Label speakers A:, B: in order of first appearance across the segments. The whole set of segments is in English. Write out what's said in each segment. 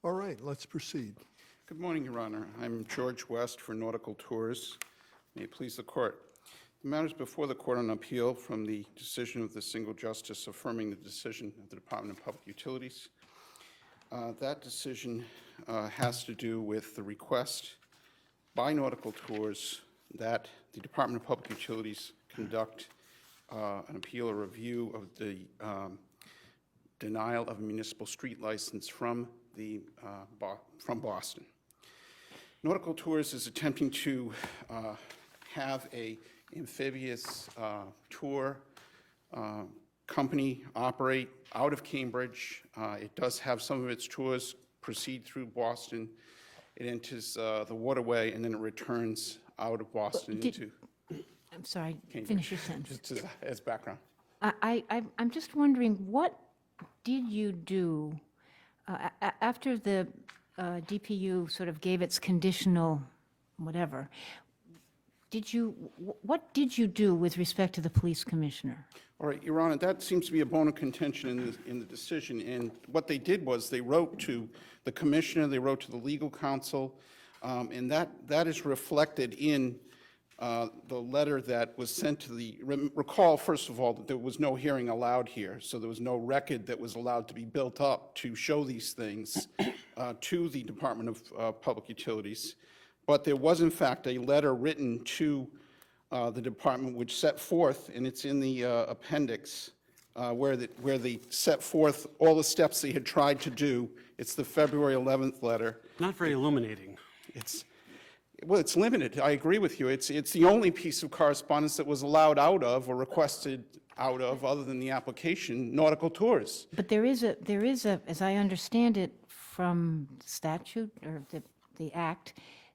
A: All right, let's proceed.
B: Good morning, Your Honor. I'm George West for Nautical Tours. May it please the Court. The matter is before the Court on appeal from the decision of the single justice affirming the decision of the Department of Public Utilities. That decision has to do with the request by Nautical Tours that the Department of Public Utilities conduct an appeal or review of the denial of a municipal street license from Boston. Nautical Tours is attempting to have a amphibious tour company operate out of Cambridge. It does have some of its tours proceed through Boston. It enters the waterway and then it returns out of Boston into
C: I'm sorry,
B: Cambridge.
C: finish your sentence.
B: Just as background.
C: I'm just wondering, what did you do after the DPU sort of gave its conditional whatever? What did you do with respect to the police commissioner?
B: All right, Your Honor, that seems to be a bone of contention in the decision. And what they did was they wrote to the commissioner, they wrote to the legal counsel, and that is reflected in the letter that was sent to the, recall, first of all, that there was no hearing allowed here, so there was no record that was allowed to be built up to show these things to the Department of Public Utilities. But there was, in fact, a letter written to the department which set forth, and it's in the appendix, where they set forth all the steps they had tried to do. It's the February 11th letter.
D: Not very illuminating.
B: Well, it's limited. I agree with you. It's the only piece of correspondence that was allowed out of or requested out of, other than the application, Nautical Tours.
C: But there is a, as I understand it from statute or the act,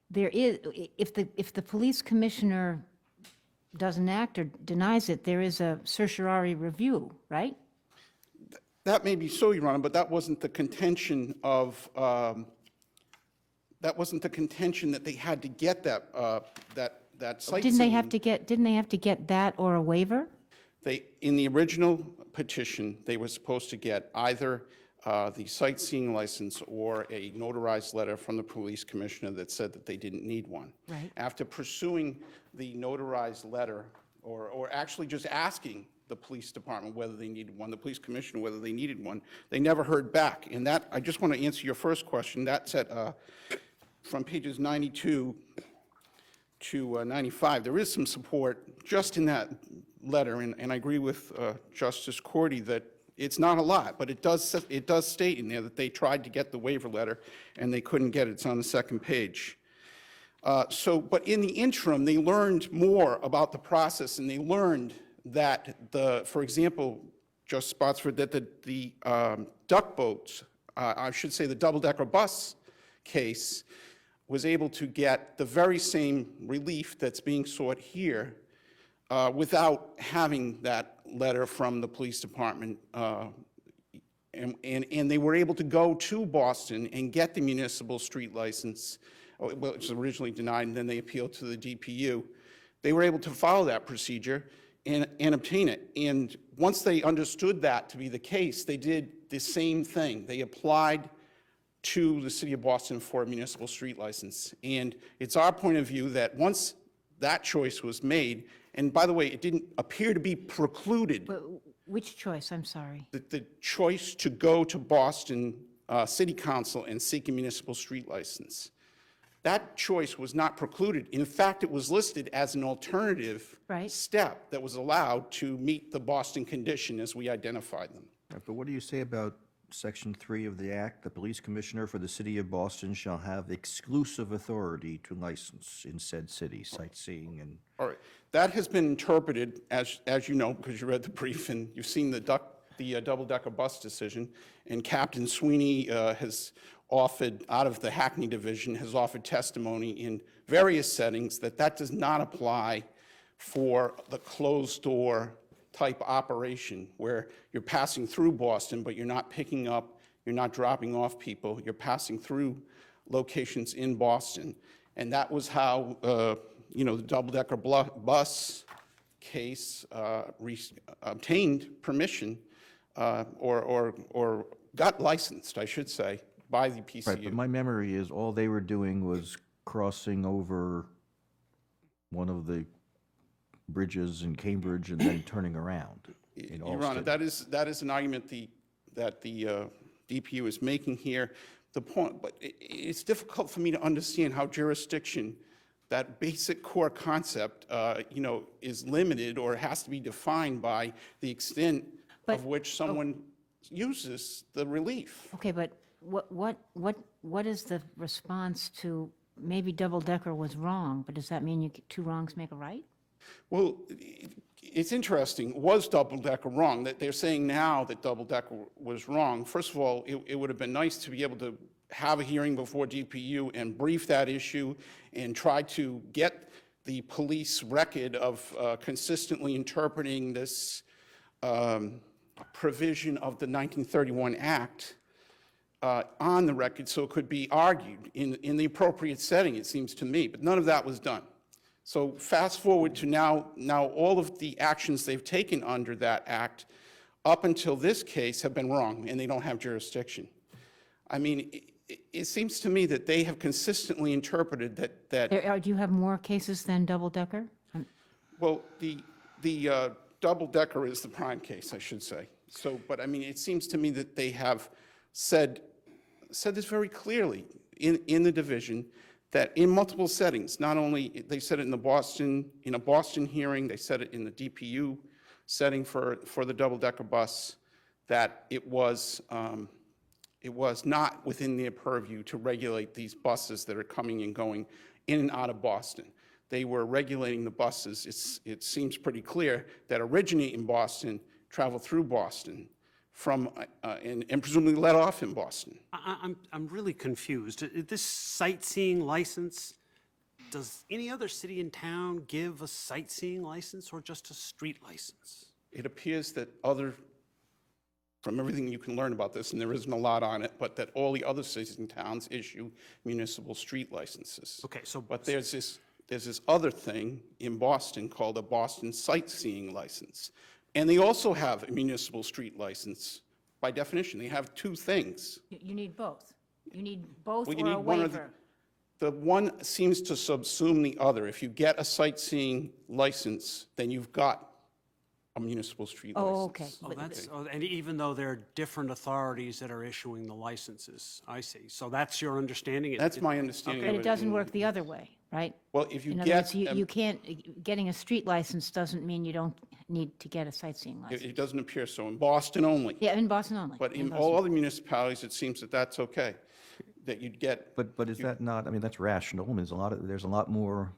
C: there is, if the police commissioner doesn't act or denies it, there is a certiorari review, right?
B: That may be so, Your Honor, but that wasn't the contention of, that wasn't the contention that they had to get that site.
C: Didn't they have to get that or a waiver?
B: In the original petition, they were supposed to get either the sightseeing license or a notarized letter from the police commissioner that said that they didn't need one.
C: Right.
B: After pursuing the notarized letter, or actually just asking the police department whether they needed one, the police commissioner whether they needed one, they never heard back. And that, I just want to answer your first question. That's at, from pages 92 to 95. There is some support just in that letter, and I agree with Justice Cordy that it's not a lot, but it does state in there that they tried to get the waiver letter and they couldn't get it. It's on the second page. But in the interim, they learned more about the process, and they learned that for example, Justice Spotsford, that the duck boats, I should say the double-decker bus case, was able to get the very same relief that's being sought here without having that letter from the police department. And they were able to go to Boston and get the municipal street license, well, it was originally denied, and then they appealed to the DPU. They were able to follow that procedure and obtain it. And once they understood that to be the case, they did the same thing. They applied to the city of Boston for a municipal street license. And it's our point of view that once that choice was made, and by the way, it didn't appear to be precluded.
C: Which choice? I'm sorry.
B: The choice to go to Boston City Council and seek a municipal street license. That choice was not precluded. In fact, it was listed as an alternative step that was allowed to meet the Boston condition as we identified them.
E: Right, but what do you say about Section 3 of the Act? The police commissioner for the city of Boston shall have exclusive authority to license in said city, sightseeing and...
B: All right. That has been interpreted, as you know, because you read the brief and you've seen the double-decker bus decision, and Captain Sweeney has offered, out of the Hackney Division, has offered testimony in various settings that that does not apply for the closed-door type operation where you're passing through Boston, but you're not picking up, you're not dropping off people, you're passing through locations in Boston. And that was how, the double-decker bus case obtained permission or got licensed, I should say, by the
E: Right,
B: PCU.
E: but my memory is all they were doing was crossing over one of the bridges in Cambridge and then turning around in
B: Your Honor,
E: Alston.
B: that is an argument that the DPU is making here. The point, but it's difficult for me to understand how jurisdiction, that basic core concept, you know, is limited or has to be defined by the extent of which someone uses the relief.
C: Okay, but what is the response to, maybe double-decker was wrong, but does that mean two wrongs make a right?
B: Well, it's interesting. Was double-decker wrong? That they're saying now that double-decker was wrong. First of all, it would have been nice to be able to have a hearing before DPU and brief that issue and try to get the police record of consistently interpreting this provision of the 1931 Act on the record so it could be argued in the appropriate setting, it seems to me. But none of that was done. So fast forward to now all of the actions they've taken under that act up until this case have been wrong, and they don't have jurisdiction. I mean, it seems to me that they have consistently interpreted that.
C: Do you have more cases than double-decker?
B: Well, the double-decker is the prime case, I should say. So, but I mean, it seems to me that they have said this very clearly in the division, that in multiple settings, not only, they said it in a Boston hearing, they said it in the DPU setting for the double-decker bus, that it was not within their purview to regulate these buses that are coming and going in and out of Boston. They were regulating the buses, it seems pretty clear, that originate in Boston, travel through Boston, from, and presumably let off in Boston.
A: I'm really confused. This sightseeing license, does any other city in town give a sightseeing license or just a street license?
B: It appears that from everything you can learn about this, and there isn't a lot on it, but that all the other cities and towns issue municipal street licenses.
A: Okay, so.
B: But there's this other thing in Boston called a Boston sightseeing license. And they also have a municipal street license. By definition, they have two things.
C: You need both. You need both
B: Well, you
C: or a
B: need one or
C: waiver.
B: the one seems to subsume the other. If you get a sightseeing license, then you've got a municipal street license.
C: Oh, okay.
A: And even though there are different authorities that are issuing the licenses, I see. So that's your understanding?
B: That's my understanding
C: But
B: of
C: it doesn't work the other way, right?
B: Well, if you
C: In other
B: get,
C: words, you can't, getting a street license doesn't mean you don't need to get a sightseeing license.
B: it doesn't appear so in Boston only.
C: Yeah, in Boston only.
B: But in
C: Boston.
B: all other municipalities, it seems that that's okay, that you'd get.
E: But is that not, I mean, that's rational. I mean, there's a lot more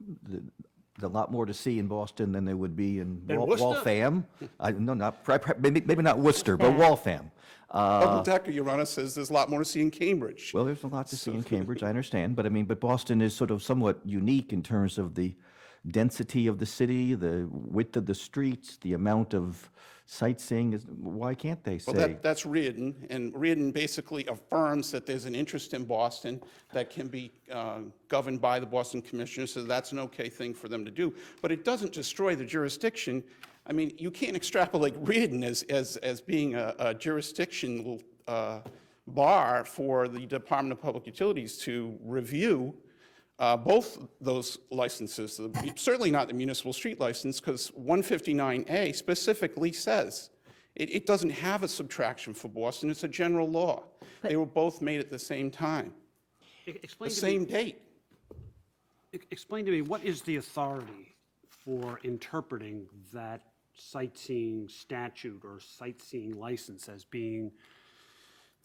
E: to see in Boston than there would be in
A: Worcester?
E: Waltham. No, maybe not Worcester, but Waltham.
B: Double-decker, Your Honor, says there's a lot more to see in Cambridge.
E: Well, there's a lot to see in Cambridge, I understand, but I mean, but Boston is sort of somewhat unique in terms of the density of the city, the width of the streets, the amount of sightseeing. Why can't they say?
B: Well, that's Reardon, and Reardon basically affirms that there's an interest in Boston that can be governed by the Boston Commissioner, so that's an okay thing for them to do. But it doesn't destroy the jurisdiction. I mean, you can't extrapolate Reardon as being a jurisdictional bar for the Department of Public Utilities to review both those licenses, certainly not the municipal street license, because 159A specifically says it doesn't have a subtraction for Boston, it's a general law. They were both made at the same time, the same date.
A: Explain to me, what is the authority for interpreting that sightseeing statute or sightseeing license as being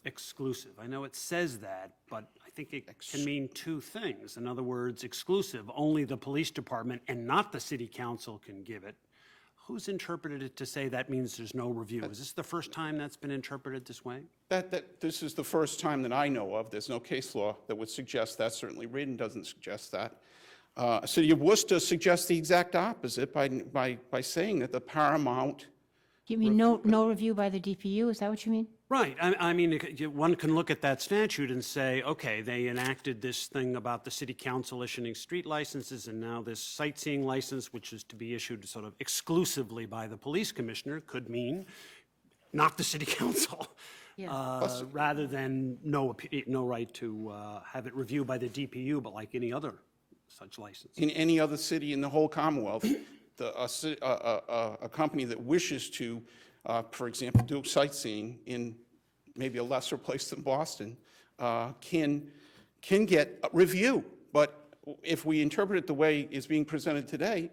A: exclusive? I know it says that, but I think it can mean two things. In other words, exclusive, only the police department and not the city council can give it. Who's interpreted it to say that means there's no review? Is this the first time that's been interpreted this way?
B: This is the first time that I know of. There's no case law that would suggest that. Certainly, Reardon doesn't suggest that. City of Worcester suggests the exact opposite by saying that the paramount.
C: You mean no review by the DPU? Is that what you mean?
A: Right. I mean, one can look at that statute and say, okay, they enacted this thing about the city council issuing street licenses, and now this sightseeing license, which is to be issued sort of exclusively by the police commissioner, could mean not the city council. rather than no right to have it reviewed by the DPU, but like any other such license.
B: In any other city in the whole Commonwealth, a company that wishes to, for example, do sightseeing in maybe a lesser place than Boston, can get a review. But if we interpret it the way it's being presented today,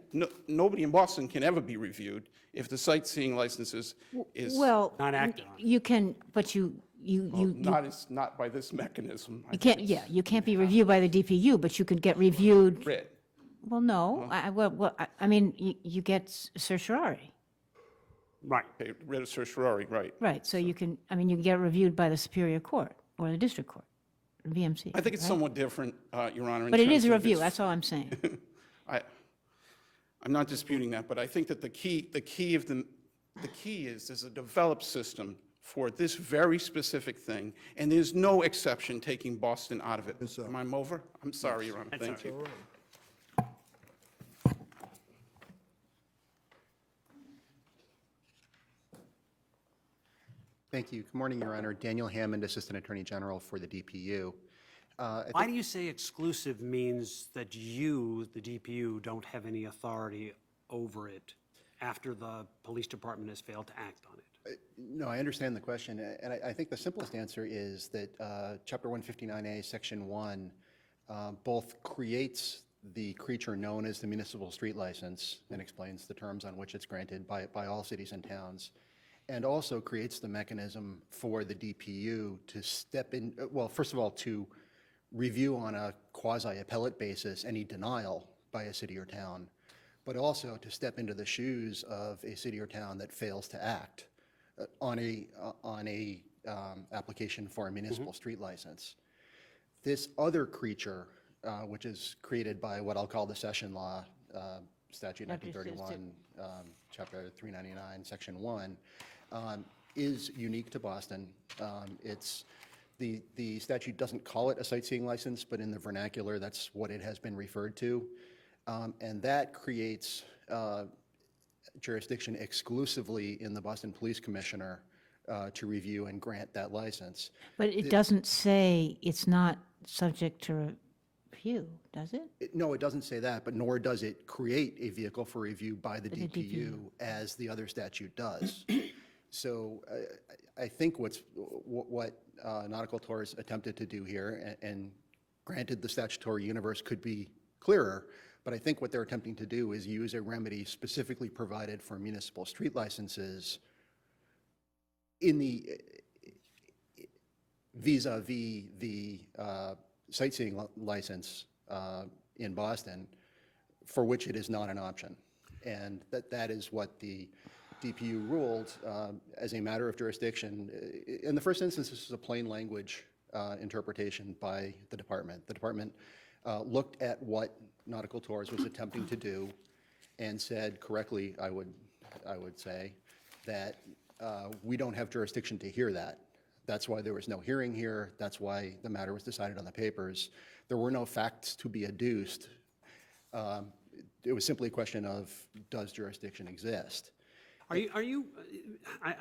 B: nobody in Boston can ever be reviewed if the sightseeing licenses is
C: Well,
A: Not acted on.
C: you can, but you
B: not by this mechanism. I
C: you
B: think
C: can't,
B: it's
C: yeah, you can't be reviewed by the DPU, but you could get reviewed.
B: writ.
C: Well, no, I mean, you get certiorari,
A: Right.
B: Okay, writ of certiorari, right.
C: right? So you can, I mean, you can get reviewed by the Superior Court or the District Court, VMC.
B: I think it's
C: right?
B: somewhat different, Your Honor. in
C: But it is
B: terms
C: a
B: of
C: review,
B: its-
C: that's all I'm saying.
B: I'm not disputing that, but I think that the key is there's a developed system for this very specific thing, and there's no exception taking Boston out of it. Am I over? I'm sorry, Your Honor. Thank you.
D: Thank you. Good morning, Your Honor. Daniel Hammond, Assistant Attorney General for the DPU.
A: Why do you say exclusive means that you, the DPU, don't have any authority over it after the police department has failed to act on it?
D: No, I understand the question, and I think the simplest answer is that Chapter 159A, Section 1, both creates the creature known as the municipal street license and explains the terms on which it's granted by all cities and towns, and also creates the mechanism for the DPU to step in, well, first of all, to review on a quasi-appellate basis any denial by a city or town, but also to step into the shoes of a city or town that fails to act on a application for a municipal street license. This other creature, which is created by what I'll call the session law, statute 1931, chapter 399, section 1, is unique to Boston. The statute doesn't call it a sightseeing license, but in the vernacular, that's what it has been referred to. And that creates jurisdiction exclusively in the Boston Police Commissioner to review and grant that license.
C: But it doesn't say it's not subject to review, does it?
D: No, it doesn't say that, but nor does it create a vehicle for review by the DPU as the other statute does. So I think what Nautical Tours attempted to do here, and granted the statutory universe could be clearer, but I think what they're attempting to do is use a remedy specifically provided for municipal street licenses in the vis-a-vis the sightseeing license in Boston, for which it is not an option. And that is what the DPU ruled as a matter of jurisdiction. In the first instance, this is a plain language interpretation by the department. The department looked at what Nautical Tours was attempting to do and said correctly, I would say, that we don't have jurisdiction to hear that. That's why there was no hearing here. That's why the matter was decided on the papers. There were no facts to be adduced. It was simply a question of, does jurisdiction exist?
A: I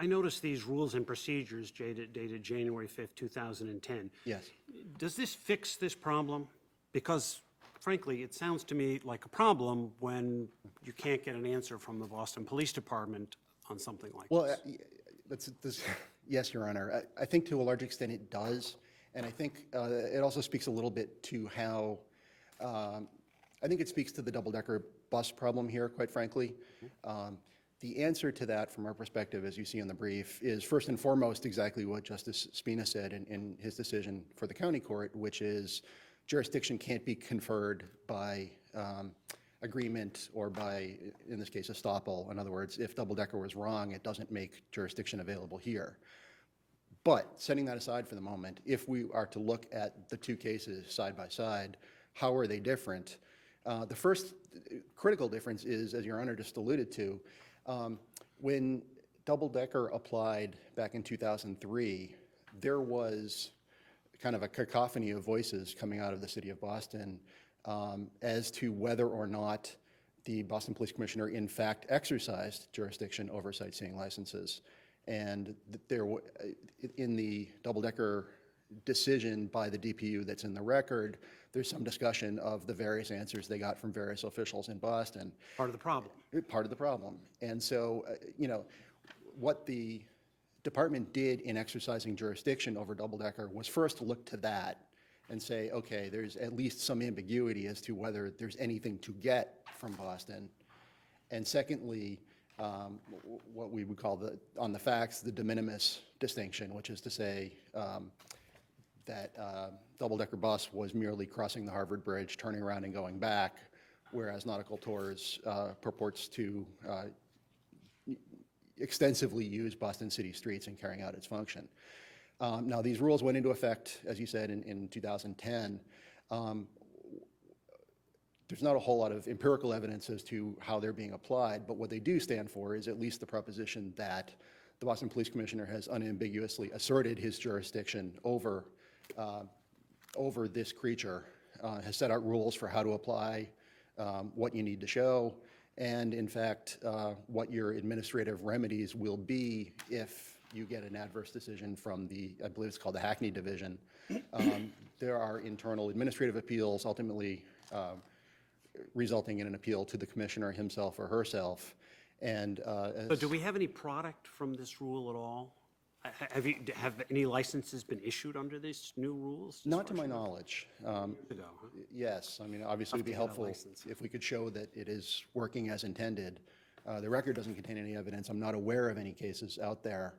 A: noticed these rules and procedures dated January 5th, 2010.
D: Yes.
A: Does this fix this problem? Because frankly, it sounds to me like a problem when you can't get an answer from the Boston Police Department on something like this.
D: Well, yes, Your Honor. I think to a large extent it does. And I think it also speaks a little bit to how, I think it speaks to the double-decker bus problem here, quite frankly. The answer to that, from our perspective, as you see in the brief, is first and foremost exactly what Justice Spina said in his decision for the county court, which is jurisdiction can't be conferred by agreement or by, in this case, estoppel. In other words, if double-decker was wrong, it doesn't make jurisdiction available here. But setting that aside for the moment, if we are to look at the two cases side by side, how are they different? The first critical difference is, as Your Honor just alluded to, when double-decker applied back in 2003, there was kind of a cacophony of voices coming out of the city of Boston as to whether or not the Boston Police Commissioner in fact exercised jurisdiction over sightseeing licenses. And in the double-decker decision by the DPU that's in the record, there's some discussion of the various answers they got from various officials in Boston.
A: Part of the problem.
D: Part of the problem. And so, what the department did in exercising jurisdiction over double-decker was first to look to that and say, okay, there's at least some ambiguity as to whether there's anything to get from Boston. And secondly, what we would call on the facts, the de minimis distinction, which is to say that double-decker bus was merely crossing the Harvard Bridge, turning around and going back, whereas Nautical Tours purports to extensively use Boston city streets in carrying out its function. Now, these rules went into effect, as you said, in 2010. There's not a whole lot of empirical evidence as to how they're being applied, but what they do stand for is at least the proposition that the Boston Police Commissioner has unambiguously asserted his jurisdiction over this creature, has set out rules for how to apply, what you need to show, and in fact, what your administrative remedies will be if you get an adverse decision from I believe it's called the Hackney Division. There are internal administrative appeals, ultimately resulting in an appeal to the commissioner himself or herself. And
A: So do we have any product from this rule at all? Have any licenses been issued under these new rules?
D: not to my knowledge.
A: Years ago, huh?
D: Yes, I mean, obviously it'd be
A: to get a
D: helpful
A: license.
D: if we could show that it is working as intended. The record doesn't contain any evidence. I'm not aware of any cases out there,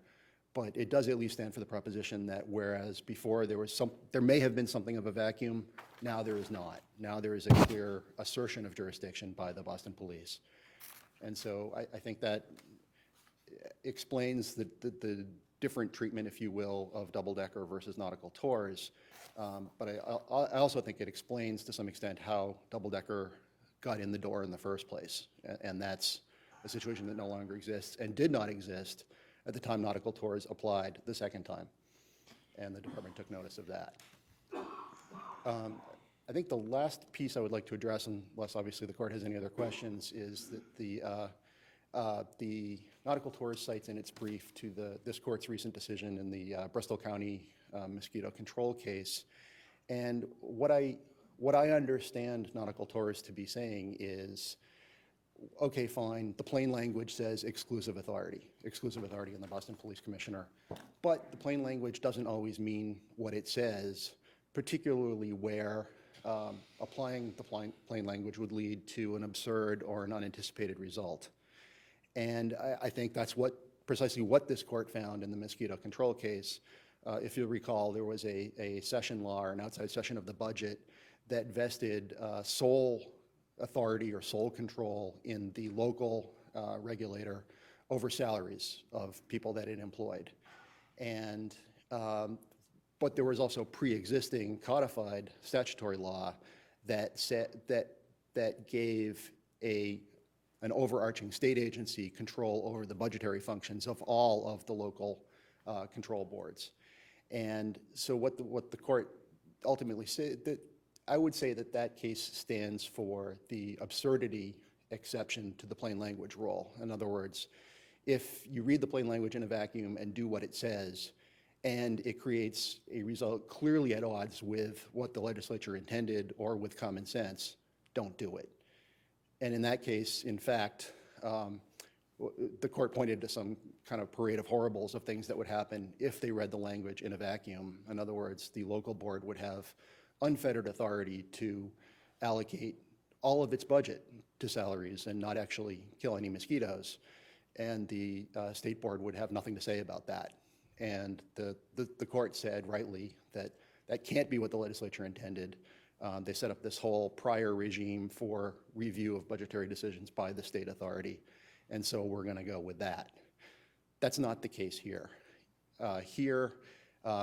D: but it does at least stand for the proposition that whereas before there may have been something of a vacuum, now there is not. Now there is a clear assertion of jurisdiction by the Boston Police. And so I think that explains the different treatment, if you will, of double-decker versus Nautical Tours. But I also think it explains to some extent how double-decker got in the door in the first place. And that's a situation that no longer exists and did not exist at the time Nautical Tours applied the second time. And the department took notice of that. I think the last piece I would like to address, unless obviously the court has any other questions, is that the Nautical Tours cites in its brief to this court's recent decision in the Bristol County mosquito control case. And what I understand Nautical Tours to be saying is, okay, fine, the plain language says exclusive authority in the Boston Police Commissioner, but the plain language doesn't always mean what it says, particularly where applying the plain language would lead to an absurd or an unanticipated result. And I think that's precisely what this court found in the mosquito control case. If you'll recall, there was a session law or an outside session of the budget that vested sole authority or sole control in the local regulator over salaries of people that it employed. And but there was also pre-existing codified statutory law that gave an overarching state agency control over the budgetary functions of all of the local control boards. And so what the court ultimately said, that I would say that case stands for the absurdity exception to the plain language rule. In other words, if you read the plain language in a vacuum and do what it says, and it creates a result clearly at odds with what the legislature intended or with common sense, don't do it. And in that case, in fact, the court pointed to some kind of parade of horribles of things that would happen if they read the language in a vacuum. In other words, the local board would have unfettered authority to allocate all of its budget to salaries and not actually kill any mosquitoes. And the state board would have nothing to say about that. And the court said rightly that that can't be what the legislature intended. They set up this whole prior regime for review of budgetary decisions by the state authority. And so we're going to go with that. That's not the case here.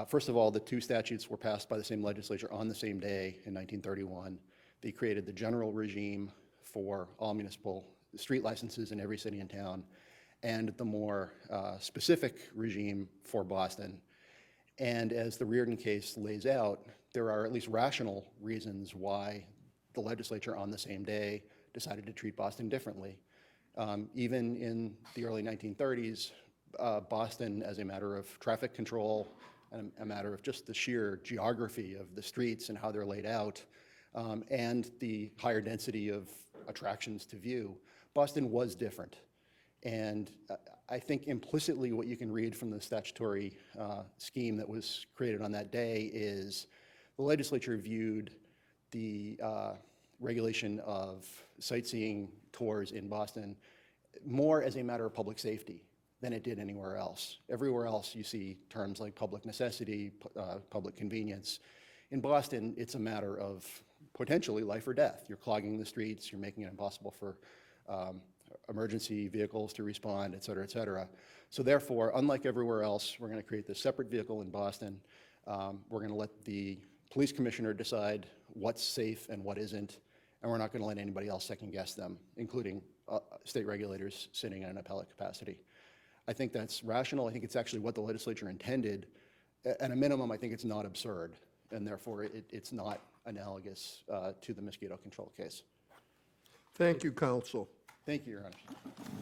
D: First of all, the two statutes were passed by the same legislature on the same day in 1931. They created the general regime for all municipal street licenses in every city and town, and the more specific regime for Boston. And as the Reardon case lays out, there are at least rational reasons why the legislature on the same day decided to treat Boston differently. Even in the early 1930s, Boston as a matter of traffic control and a matter of just the sheer geography of the streets and how they're laid out, and the higher density of attractions to view, Boston was different. And I think implicitly what you can read from the statutory scheme that was created on that day is the legislature viewed the regulation of sightseeing tours in Boston more as a matter of public safety than it did anywhere else. Everywhere else you see terms like public necessity, public convenience. In Boston, it's a matter of potentially life or death. You're clogging the streets, you're making it impossible for emergency vehicles to respond, et cetera, et cetera. So therefore, unlike everywhere else, we're going to create this separate vehicle in Boston. We're going to let the police commissioner decide what's safe and what isn't, and we're not going to let anybody else second guess them, including state regulators sitting in an appellate capacity. I think that's rational. I think it's actually what the legislature intended. At a minimum, I think it's not absurd, and therefore it's not analogous to the mosquito control case.
F: Thank you, counsel.
D: Thank you, Your Honor.